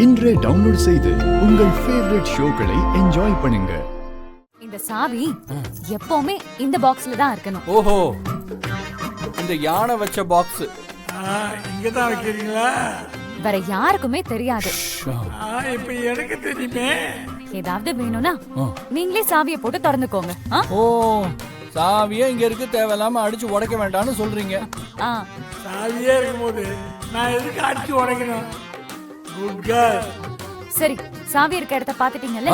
இன்றே டவுன்லோட் செய்து உங்கள் ஃபேவரட் ஷோக்களை என்ஜாய் பண்ணுங்க. இந்த சாவி எப்பவுமே இந்த பாக்ஸ்ல தான் இருக்கணும். ஓஹோ, இந்த யானை வச்ச பாக்ஸ் இங்க தான் வைக்கிறீங்களா? வேற யாருக்குமே தெரியாது. இப்ப எனக்கு தெரியுமே. ஏதாவது வேணும்னா நீங்களே சாவியை போட்டு திறந்துக்கோங்க. ஓ, சாவியே இங்க இருக்கு, தேவையில்லாம அடிச்சு உடைக்க வேண்டாம்னு சொல்றீங்க. சாவியே இருக்கும்போது நான் எதுக்கு அடிச்சு உடைக்கணும்? Good girl. சரி, சாவி இருக்க இடத்த பாத்துட்டீங்கல்ல?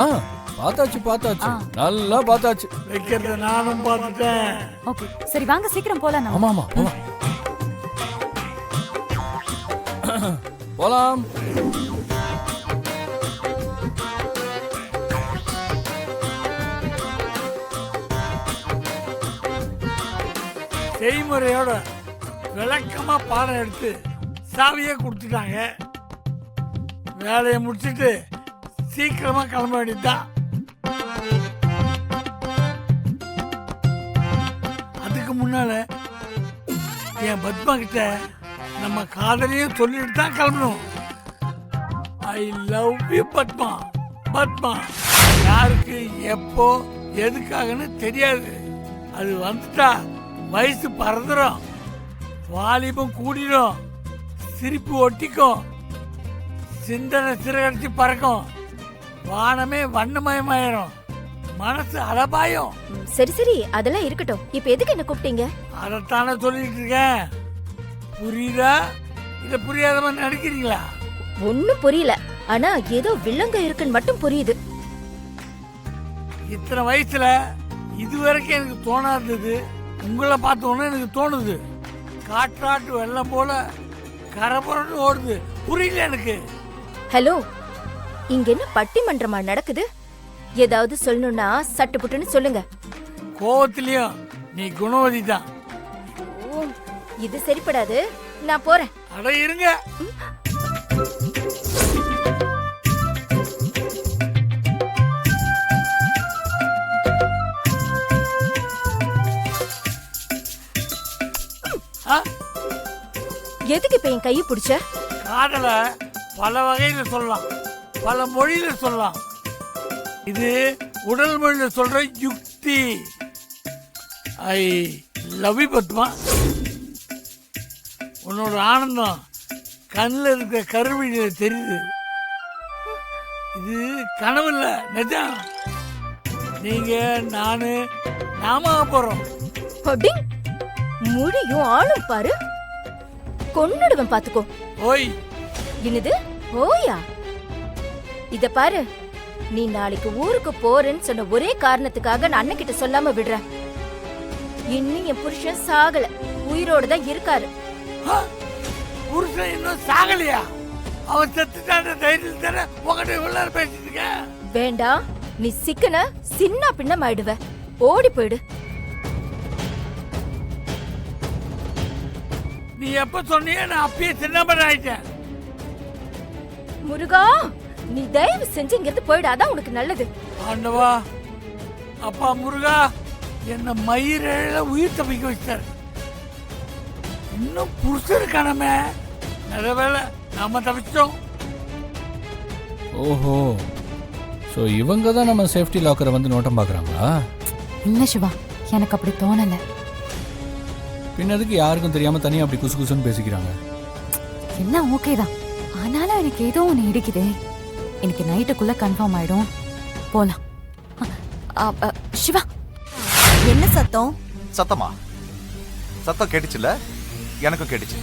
பார்த்தாச்சு, நல்லா பார்த்தாச்சு. வைக்கிறத நானும் பார்த்துட்டேன். ஓகே, சரி வாங்க சீக்கிரம் போலாம். ஆமா போலாம். செய்முறையோட விளக்கமா பாடம் எடுத்து சாவியே கொடுத்துட்டாங்க. வேலையை முடிச்சுட்டு சீக்கிரமா கிளம்ப வேண்டியதுதான். அதுக்கு முன்னால என் பத்மா கிட்ட நம்ம காதலையும் சொல்லிட்டு தான் கிளம்பணும். I love you Padma. Padma யாருக்கு எப்போ எதுக்காகன்னு தெரியாது. அது வந்துட்டா வயசு பறந்துடும், வாலிபம் கூடிடும், சிரிப்பு ஒட்டிக்கும், சிந்தனை சிறகடிச்சு பறக்கும், வானமே வண்ணமயமாயிரும், மனசு அலபாயும். சரி அதெல்லாம் இருக்கட்டும். இப்ப எதுக்கு என்ன கூப்பிட்டீங்க? அதைத்தானே சொல்லிட்டு இருக்கேன். புரியுதா இல்ல புரியாத மாதிரி நடிக்கிறீங்களா? ஒண்ணும் புரியல, ஆனா ஏதோ வில்லங்க இருக்குன்னு மட்டும் புரியுது. இத்தனை வயசுல இதுவரைக்கும் எனக்கு தோணாதது உங்களை பார்த்தோன்னு எனக்கு தோணுது. காற்றாட்டு வெள்ளம் போல கரபுரன்னு ஓடுது. புரியல எனக்கு. ஹலோ, இங்க என்ன பட்டிமன்றமா நடக்குது? ஏதாவது சொல்லணும்னா சட்டு புட்டுன்னு சொல்லுங்க. கோவத்திலயும் நீ குணவதி தான். இது சரிப்படாது, நான் போறேன். அட இருங்க. எதுக்கு இப்ப என் கையை பிடிச்ச? காதல பல வகையில சொல்லலாம், பல மொழியில சொல்லலாம். இது உடல் மொழியில சொல்ற யுக்தி. I love you Padma. உன்னோட ஆனந்தம் கண்ணில் இருக்க கருவிழியில தெரியுது. இது கனவு இல்ல, நிஜம். நீங்க நாம போறோம். முடியும் ஆளும் பாரு, கொன்னுடுவேன் பாத்துக்கோ. ஓய். என்னது ஓயா? இத பாரு, நீ நாளைக்கு ஊருக்கு போறேன்னு சொன்ன ஒரே காரணத்துக்காக நான் அண்ணன் கிட்ட சொல்லாம விடுறேன். இன்னும் என் புருஷன் சாகல, உயிரோட தான் இருக்காரு. புருஷன் இன்னும் சாகலையா? அவன் செத்துட்டான தைரியம் தானே உங்ககிட்ட இவ்வளவு பேசிட்டு இருக்க. வேண்டாம், நீ சிக்கன சின்ன பின்னம் ஆயிடுவ. ஓடி போயிடு. நீ எப்ப சொன்னியே நான் அப்பயே சின்னப்பன் ஆயிட்டேன். முருகா, நீ தயவு செஞ்சு இங்கிருந்து போயிடாதான் உனக்கு நல்லது. ஆண்டவா, அப்பா முருகா, என்ன மயிரிழ உயிர் தப்பிக்க வச்சார். இன்னும் புருஷர் காணமே. நல்ல வேலை நாம தப்பிச்சோம். ஓஹோ, சோ இவங்க தான் நம்ம சேஃப்டி லாக்கரை வந்து நோட்டம் பாக்குறாங்களா? இல்ல சிவா, எனக்கு அப்படி தோணல. பின்னதுக்கு யாருக்கும் தெரியாம தனியா அப்படி குசு குசுன்னு பேசிக்கிறாங்க. எல்லாம் ஓகே தான், ஆனாலும் எனக்கு ஏதோ ஒன்று இடிக்குதே. எனக்கு நைட்டுக்குள்ள கன்ஃபார்ம் ஆயிடும். போலாம். சிவா, என்ன சத்தம்? சத்தமா? சத்தம் கேட்டுச்சுல? எனக்கும் கேட்டுச்சு.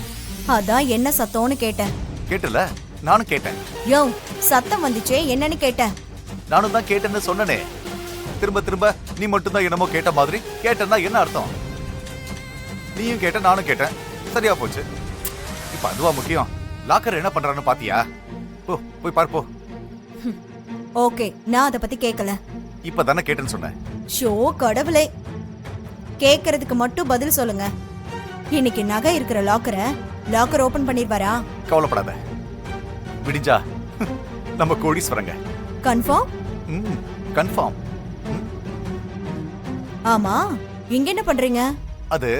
அதான் என்ன சத்தம்னு கேட்டேன். கேட்டல? நானும் கேட்டேன். யோ, சத்தம் வந்துச்சே, என்னன்னு கேட்டேன். நானும் தான் கேட்டேன்னு சொன்னனே. திரும்ப திரும்ப நீ மட்டும் தான் என்னமோ கேட்ட மாதிரி. கேட்டேன்னா என்ன அர்த்தம்? நீயும் கேட்ட, நானும் கேட்டேன், சரியா போச்சு. இப்ப அதுவா முக்கியம்? லாக்கர் என்ன பண்றான்னு பாத்தியா? போய் பாரு போ. ஓகே, நான் அத பத்தி கேட்கல. இப்பதானே கேட்டேன்னு சொன்னேன். ஷோ கடவுளே, கேக்குறதுக்கு மட்டும் பதில் சொல்லுங்க. இன்னைக்கு நகை இருக்கிற லாக்கர் ஓபன் பண்ணிருவாரா? கவலைப்படாத, விடிஞ்சா நம்ம கோடீஸ்வரங்க. கன்ஃபார்ம்? கன்ஃபார்ம். ஆமா, இங்க என்ன பண்றீங்க? அது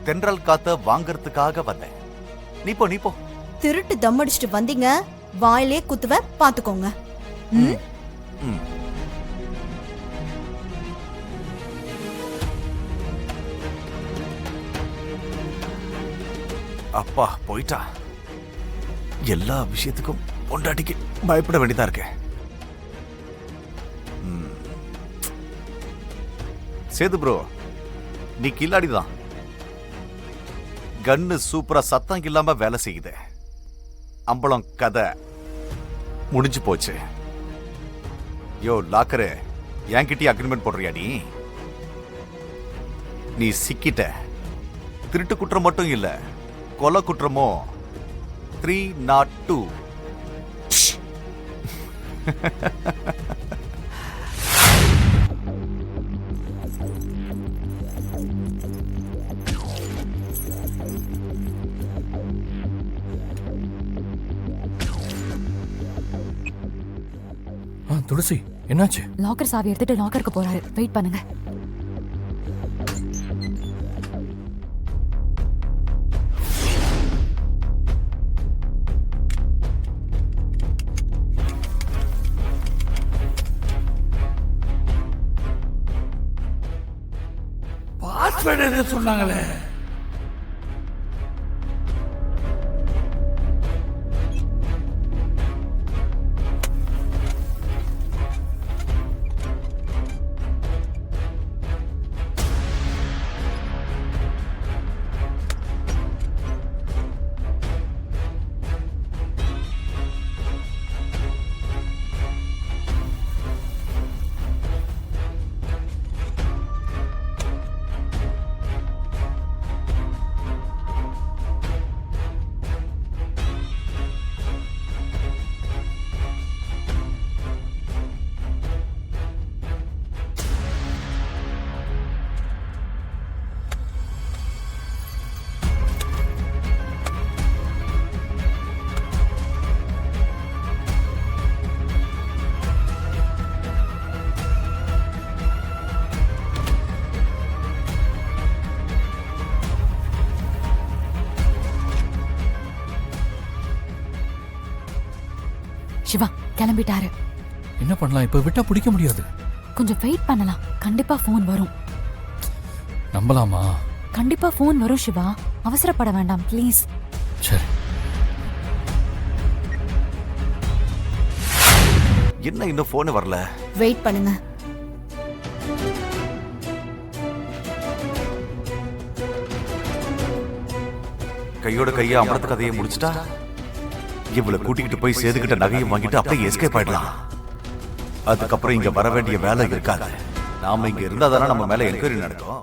தென்றல் காத்த வாங்கறதுக்காக வந்தேன். நீ போ. திருட்டு தம் அடிச்சுட்டு வந்தீங்க, வாயிலே குத்துவ பாத்துக்கோங்க. ம்? ம். அப்பா போயிட்டா. எல்லா விஷயத்துக்கும் பொண்டாட்டிக்கு பயப்பட வேண்டியதா இருக்கு. சேது ப்ரோ, நீ கில்லாடிதான். கன்னு சூப்பரா சத்தம் இல்லாம வேலை செய்யுது. அம்பளம் கதை முடிஞ்சு போச்சு. யோ லாக்கரு, என்கிட்டயே அக்ரிமெண்ட் போடுறியா நீ? நீ சிக்கிட்ட. திருட்டு குற்றம் மட்டும் இல்ல, கொலை குற்றமோ 302. துளசி என்னாச்சு? லாக்கர் சாவி எடுத்துட்டு லாக்கருக்கு போறாரு. வெயிட் பண்ணுங்க. பாஸ்வேர்டு எது சொன்னாங்களே? சிவா கிளம்பிட்டாரு. என்ன பண்ணலாம்? இப்ப விட்டா பிடிக்க முடியாது. கொஞ்சம் வெயிட் பண்ணலாம். கண்டிப்பா ஃபோன் வரும். நம்பலாமா? கண்டிப்பா ஃபோன் வரும் சிவா. அவசரப்பட வேண்டாம் ப்ளீஸ். சரி. என்ன இன்னும் போன் வரல? வெயிட் பண்ணுங்க. கையோட கையா அமரத்து கதையை முடிச்சிட்டா இவளை கூட்டிக்கிட்டு போய் சேதுக்கிட்ட நகையை வாங்கிட்டு அப்படியே எஸ்கேப் ஆயிடலாம். அதுக்கப்புறம் இங்க வர வேண்டிய வேலை இருக்காது. நாம இங்க இருந்தா தானே நம்ம மேல என்கொயரி நடக்கும்.